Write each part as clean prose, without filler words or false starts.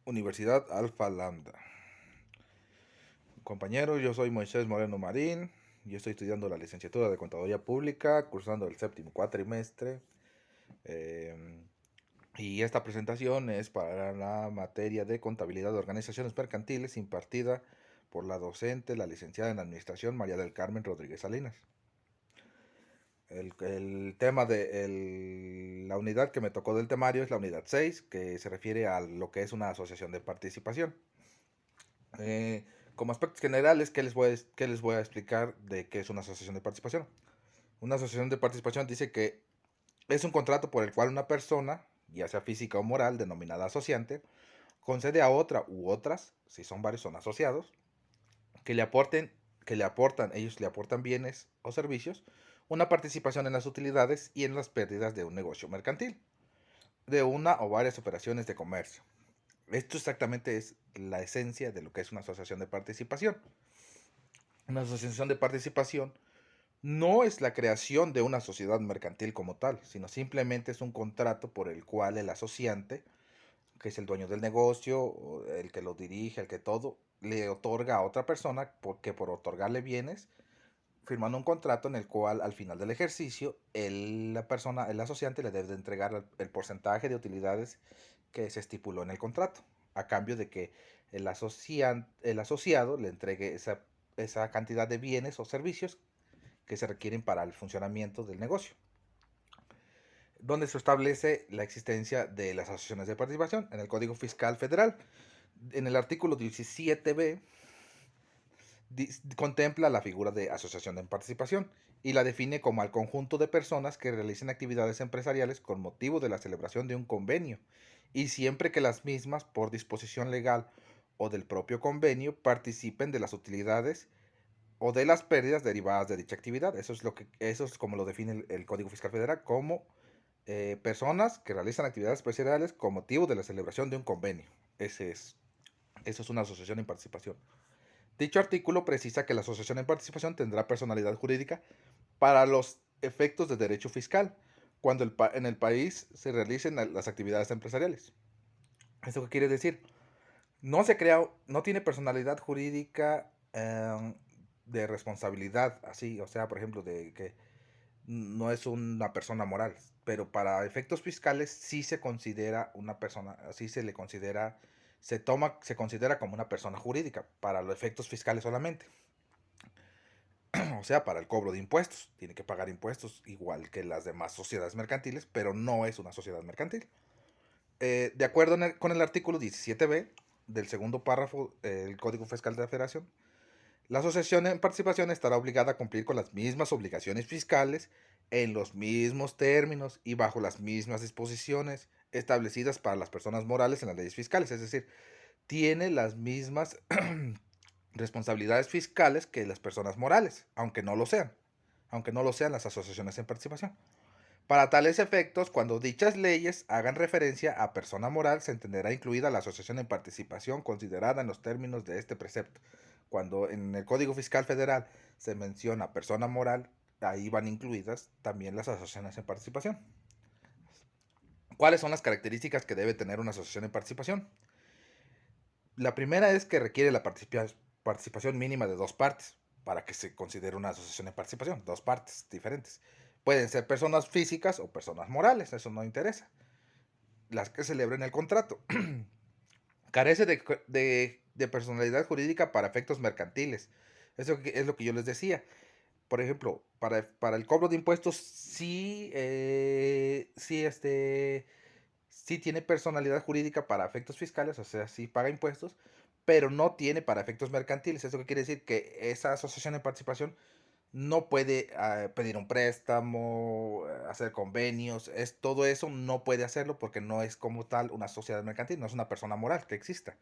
Universidad Alfa Lambda. Compañeros, yo soy Moisés Moreno Marín. Yo estoy estudiando la licenciatura de Contaduría Pública, cursando el séptimo cuatrimestre. eh, y esta presentación es para la materia de Contabilidad de Organizaciones Mercantiles impartida por la docente, la licenciada en Administración María del Carmen Rodríguez Salinas. El tema de la unidad que me tocó del temario es la unidad 6, que se refiere a lo que es una asociación de participación. Eh, Como aspectos generales, qué les voy a explicar de qué es una asociación de participación? Una asociación de participación dice que es un contrato por el cual una persona, ya sea física o moral, denominada asociante, concede a otra u otras, si son varios son asociados, que le aporten, ellos le aportan bienes o servicios, una participación en las utilidades y en las pérdidas de un negocio mercantil, de una o varias operaciones de comercio. Esto exactamente es la esencia de lo que es una asociación de participación. Una asociación de participación no es la creación de una sociedad mercantil como tal, sino simplemente es un contrato por el cual el asociante, que es el dueño del negocio, el que lo dirige, el que todo, le otorga a otra persona porque por otorgarle bienes, firmando un contrato en el cual al final del ejercicio la persona, el asociante le debe de entregar el porcentaje de utilidades que se estipuló en el contrato, a cambio de que el asociado le entregue esa cantidad de bienes o servicios que se requieren para el funcionamiento del negocio, donde se establece la existencia de las asociaciones de participación en el Código Fiscal Federal. En el artículo 17b contempla la figura de asociación de participación y la define como al conjunto de personas que realicen actividades empresariales con motivo de la celebración de un convenio y siempre que las mismas, por disposición legal o del propio convenio, participen de las utilidades o de las pérdidas derivadas de dicha actividad. Eso es como lo define el Código Fiscal Federal, como personas que realizan actividades empresariales con motivo de la celebración de un convenio. Ese es, eso es una asociación en participación. Dicho artículo precisa que la asociación en participación tendrá personalidad jurídica para los efectos de derecho fiscal, cuando en el país se realicen las actividades empresariales. ¿Esto qué quiere decir? No tiene personalidad jurídica de responsabilidad, así, o sea, por ejemplo, de que no es una persona moral, pero para efectos fiscales sí se considera una persona, así se le considera, se considera como una persona jurídica para los efectos fiscales solamente. O sea, para el cobro de impuestos. Tiene que pagar impuestos igual que las demás sociedades mercantiles, pero no es una sociedad mercantil. De acuerdo con el artículo 17b del segundo párrafo del Código Fiscal de la Federación, la asociación en participación estará obligada a cumplir con las mismas obligaciones fiscales en los mismos términos y bajo las mismas disposiciones establecidas para las personas morales en las leyes fiscales. Es decir, tiene las mismas responsabilidades fiscales que las personas morales, aunque no lo sean las asociaciones en participación. Para tales efectos, cuando dichas leyes hagan referencia a persona moral, se entenderá incluida la asociación en participación considerada en los términos de este precepto. Cuando en el Código Fiscal Federal se menciona persona moral, ahí van incluidas también las asociaciones en participación. ¿Cuáles son las características que debe tener una asociación en participación? La primera es que requiere la participación mínima de dos partes para que se considere una asociación de participación, dos partes diferentes. Pueden ser personas físicas o personas morales, eso no interesa. Las que celebren el contrato. Carece de personalidad jurídica para efectos mercantiles. Eso es lo que yo les decía. Por ejemplo, para el cobro de impuestos sí tiene personalidad jurídica para efectos fiscales, o sea, sí paga impuestos, pero no tiene para efectos mercantiles. Eso qué quiere decir que esa asociación de participación no puede pedir un préstamo, hacer convenios, todo eso no puede hacerlo porque no es como tal una sociedad mercantil, no es una persona moral que exista.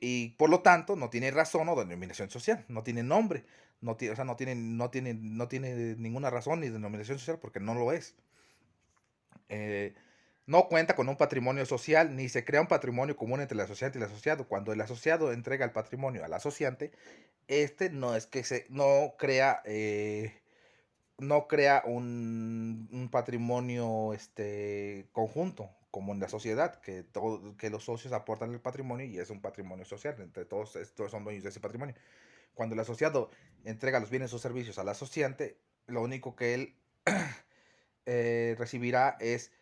Y por lo tanto no tiene razón o denominación social, no tiene nombre, o sea, no tiene ninguna razón ni denominación social porque no lo es. Eh, no cuenta con un patrimonio social, ni se crea un patrimonio común entre el asociante y el asociado. Cuando el asociado entrega el patrimonio al asociante, este no es que no crea un patrimonio conjunto, como en la sociedad, que los socios aportan el patrimonio y es un patrimonio social, entre todos, todos son dueños de ese patrimonio. Cuando el asociado entrega los bienes o servicios al asociante, lo único que él recibirá es,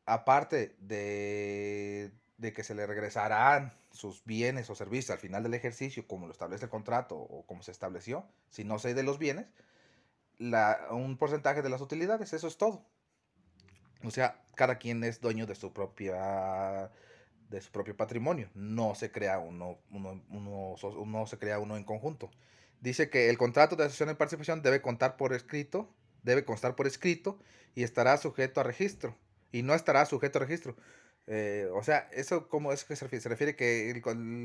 aparte de que se le regresarán sus bienes o servicios al final del ejercicio, como lo establece el contrato o como se estableció, si no se de los bienes, un porcentaje de las utilidades, eso es todo. O sea, cada quien es dueño de su propio patrimonio. No se crea no se crea uno en conjunto. Dice que el contrato de asociación en participación debe constar por escrito y estará sujeto a registro. Y no estará sujeto a registro. O sea, eso cómo es que se refiere. Se refiere que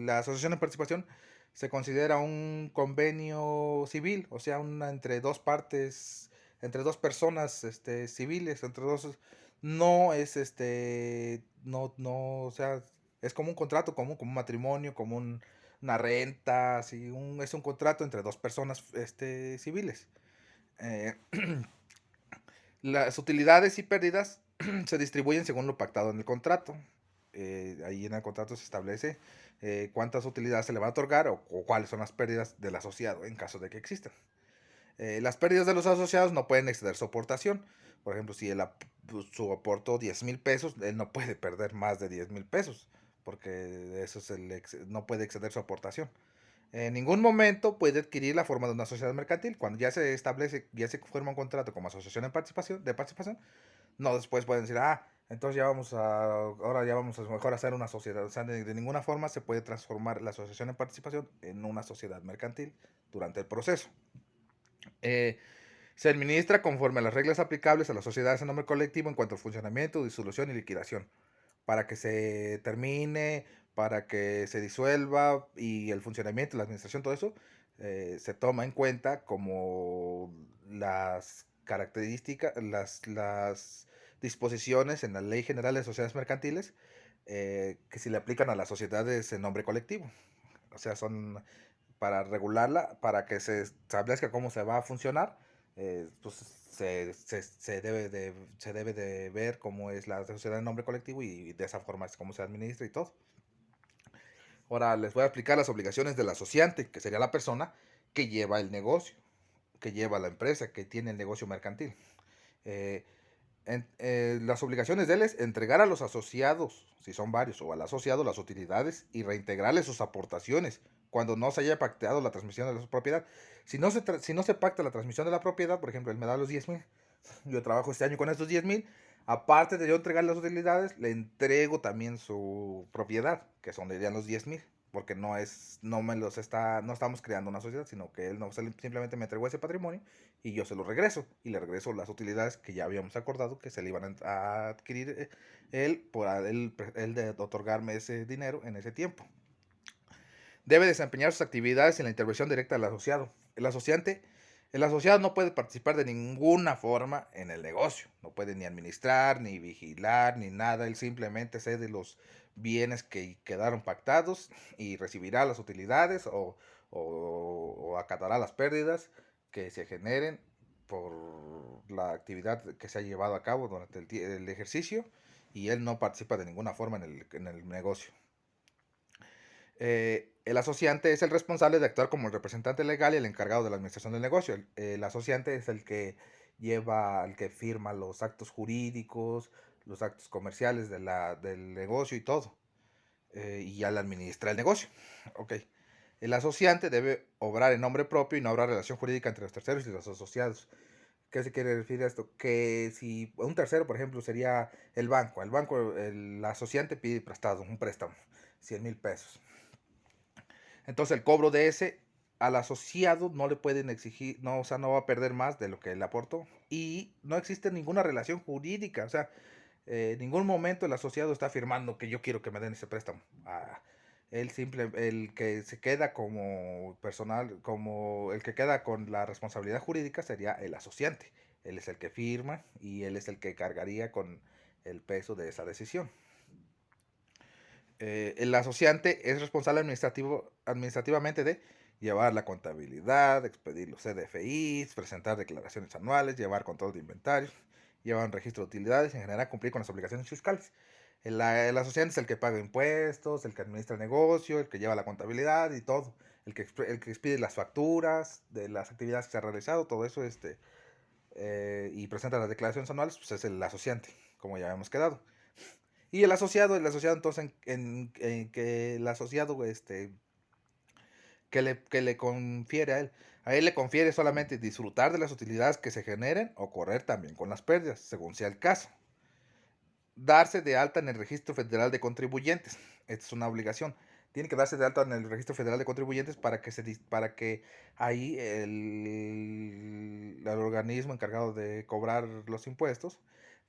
la asociación en participación se considera un convenio civil, o sea, una entre dos partes, entre dos personas, civiles, entre dos, no es no, o sea, es como un contrato común, como un matrimonio, como una renta, así, es un contrato entre dos personas, civiles. Eh, las utilidades y pérdidas se distribuyen según lo pactado en el contrato. Ahí en el contrato se establece cuántas utilidades se le va a otorgar o cuáles son las pérdidas del asociado en caso de que existan. Las pérdidas de los asociados no pueden exceder su aportación. Por ejemplo, si su aportó 10,000 pesos, él no puede perder más de 10,000 pesos, porque eso no puede exceder su aportación. En ningún momento puede adquirir la forma de una sociedad mercantil. Cuando ya se establece, ya se firma un contrato como asociación de participación, no después pueden decir, entonces ahora ya vamos a mejor hacer una sociedad. O sea, de ninguna forma se puede transformar la asociación en participación en una sociedad mercantil durante el proceso. Eh, Se administra conforme a las reglas aplicables a las sociedades en nombre colectivo en cuanto al funcionamiento, disolución y liquidación. Para que se termine, para que se disuelva y el funcionamiento, la administración, todo eso, se toma en cuenta como las características, las disposiciones en la Ley General de Sociedades Mercantiles que se le aplican a las sociedades en nombre colectivo. O sea, son para regularla, para que se establezca cómo se va a funcionar, pues se debe de ver cómo es la sociedad en nombre colectivo y de esa forma es cómo se administra y todo. Ahora les voy a explicar las obligaciones del asociante, que sería la persona que lleva el negocio, que lleva la empresa, que tiene el negocio mercantil. Eh, las obligaciones de él es entregar a los asociados, si son varios, o al asociado las utilidades y reintegrarle sus aportaciones cuando no se haya pactado la transmisión de la propiedad. Si no se pacta la transmisión de la propiedad, por ejemplo, él me da los 10,000, yo trabajo este año con estos 10,000, aparte de yo entregarle las utilidades, le entrego también su propiedad, que son de los 10,000, porque no estamos creando una sociedad, sino que él no simplemente me entregó ese patrimonio y yo se lo regreso y le regreso las utilidades que ya habíamos acordado que se le iban a adquirir él por él de otorgarme ese dinero en ese tiempo. Debe desempeñar sus actividades en la intervención directa del asociado. El asociado no puede participar de ninguna forma en el negocio. No puede ni administrar, ni vigilar, ni nada. Él simplemente cede los bienes que quedaron pactados y recibirá las utilidades o acatará las pérdidas que se generen por la actividad que se ha llevado a cabo durante el ejercicio, y él no participa de ninguna forma en el negocio. El asociante es el responsable de actuar como el representante legal y el encargado de la administración del negocio. El asociante es el que el que firma los actos jurídicos, los actos comerciales del negocio y todo. Y ya le administra el negocio. Ok. El asociante debe obrar en nombre propio y no habrá relación jurídica entre los terceros y los asociados. ¿Qué se quiere decir esto? Que si un tercero, por ejemplo, sería el banco. El asociante pide prestado un préstamo, 100,000 pesos. Entonces el cobro de ese al asociado no le pueden exigir, no, o sea, no va a perder más de lo que él aportó. Y no existe ninguna relación jurídica, o sea, en ningún momento el asociado está afirmando que yo quiero que me den ese préstamo. El que se queda como personal, como el que queda con la responsabilidad jurídica sería el asociante. Él es el que firma y él es el que cargaría con el peso de esa decisión. El asociante es responsable administrativamente de llevar la contabilidad, expedir los CDFIs, presentar declaraciones anuales, llevar control de inventarios, llevar un registro de utilidades y en general cumplir con las obligaciones fiscales. El asociante es el que paga impuestos, el que administra el negocio, el que lleva la contabilidad y todo. El que expide las facturas de las actividades que se han realizado, todo eso, y presenta las declaraciones anuales, pues es el asociante, como ya habíamos quedado. Y el asociado entonces en que el asociado, que le confiere a él le confiere solamente disfrutar de las utilidades que se generen o correr también con las pérdidas, según sea el caso. Darse de alta en el Registro Federal de Contribuyentes. Esta es una obligación. Tiene que darse de alta en el Registro Federal de Contribuyentes para que ahí el organismo encargado de cobrar los impuestos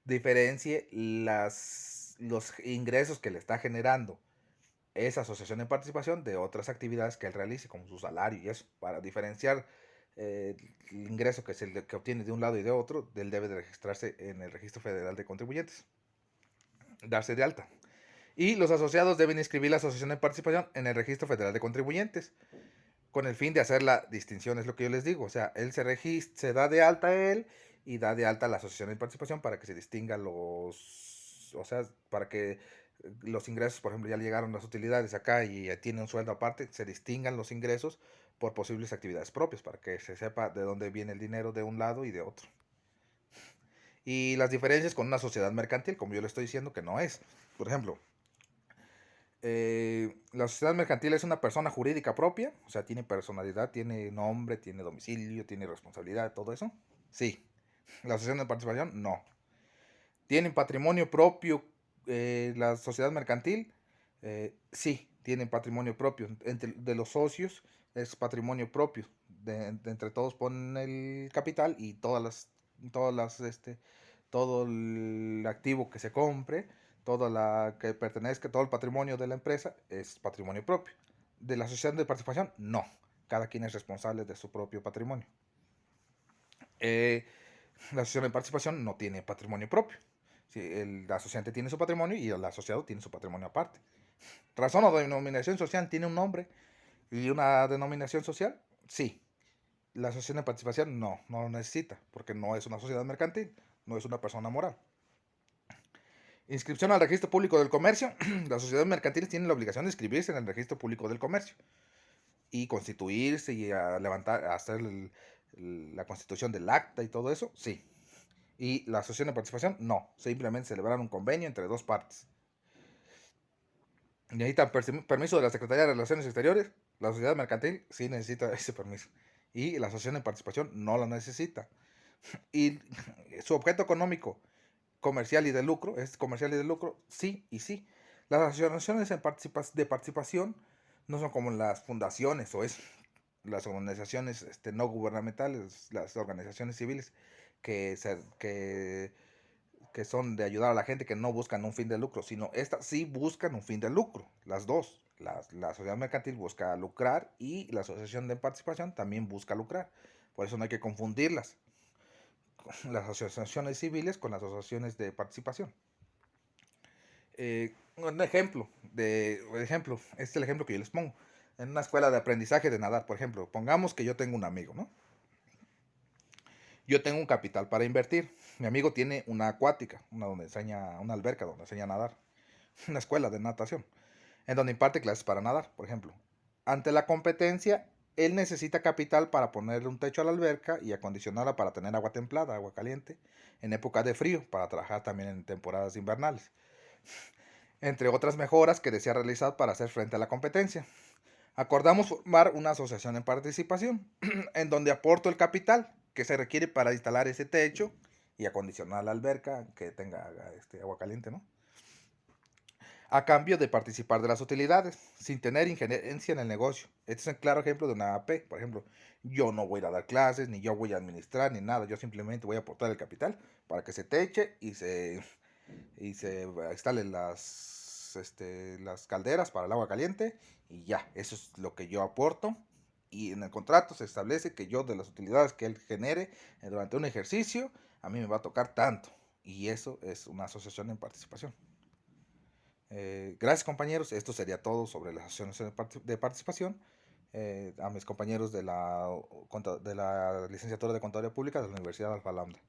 diferencie los ingresos que le está generando esa asociación de participación de otras actividades que él realice, como su salario y eso, para diferenciar el ingreso que obtiene de un lado y de otro, él debe de registrarse en el Registro Federal de Contribuyentes, darse de alta. Y los asociados deben inscribir la asociación de participación en el Registro Federal de Contribuyentes, con el fin de hacer la distinción, es lo que yo les digo. O sea, él se da de alta a él y da de alta a la asociación de participación para que se distingan o sea, para que los ingresos, por ejemplo, ya le llegaron las utilidades acá y tiene un sueldo aparte, se distingan los ingresos por posibles actividades propias, para que se sepa de dónde viene el dinero de un lado y de otro. Y las diferencias con una sociedad mercantil, como yo le estoy diciendo que no es. Por ejemplo, la sociedad mercantil es una persona jurídica propia, o sea, tiene personalidad, tiene nombre, tiene domicilio, tiene responsabilidad, todo eso. Sí. La asociación de participación, no. ¿Tienen patrimonio propio la sociedad mercantil? Sí, tienen patrimonio propio. De los socios es patrimonio propio. Entre todos ponen el capital y todas las, todo el activo que se compre, todo la que pertenezca, todo el patrimonio de la empresa es patrimonio propio. De la sociedad de participación, no. Cada quien es responsable de su propio patrimonio. La asociación de participación no tiene patrimonio propio. Sí, el asociante tiene su patrimonio y el asociado tiene su patrimonio aparte. ¿Razón o denominación social tiene un nombre y una denominación social? Sí. La asociación de participación no lo necesita, porque no es una sociedad mercantil, no es una persona moral. Inscripción al registro público del comercio. Las sociedades mercantiles tienen la obligación de inscribirse en el registro público del comercio y constituirse y a hacer la constitución del acta y todo eso, sí. Y la asociación de participación, no. Simplemente celebrar un convenio entre dos partes. Necesitan permiso de la Secretaría de Relaciones Exteriores. La sociedad mercantil sí necesita ese permiso. Y la asociación de participación no lo necesita. Y su objeto económico, comercial y de lucro, es comercial y de lucro, sí y sí. Las asociaciones de participación no son como las fundaciones o las organizaciones no gubernamentales, las organizaciones civiles que, que son de ayudar a la gente, que no buscan un fin de lucro, sino estas sí buscan un fin de lucro, las dos. La sociedad mercantil busca lucrar y la asociación de participación también busca lucrar. Por eso no hay que confundirlas, las asociaciones civiles con las asociaciones de participación. Un ejemplo, este es el ejemplo que yo les pongo. En una escuela de aprendizaje de nadar, por ejemplo, pongamos que yo tengo un amigo, ¿no? Yo tengo un capital para invertir. Mi amigo tiene una acuática, una alberca donde enseña a nadar, una escuela de natación, en donde imparte clases para nadar, por ejemplo. Ante la competencia, él necesita capital para ponerle un techo a la alberca y acondicionarla para tener agua templada, agua caliente, en época de frío, para trabajar también en temporadas invernales, entre otras mejoras que desea realizar para hacer frente a la competencia. Acordamos formar una asociación en participación, en donde aporto el capital que se requiere para instalar ese techo y acondicionar la alberca que tenga agua caliente, ¿no? A cambio de participar de las utilidades, sin tener injerencia en el negocio. Este es un claro ejemplo de una AP. Por ejemplo, yo no voy a dar clases, ni yo voy a administrar, ni nada. Yo simplemente voy a aportar el capital para que se teche y se instalen las calderas para el agua caliente y ya, eso es lo que yo aporto. Y en el contrato se establece que yo de las utilidades que él genere durante un ejercicio, a mí me va a tocar tanto. Y eso es una asociación en participación. Gracias compañeros, esto sería todo sobre las asociaciones de participación. A mis compañeros de la licenciatura de Contaduría Pública de la Universidad de Alfa Lambda.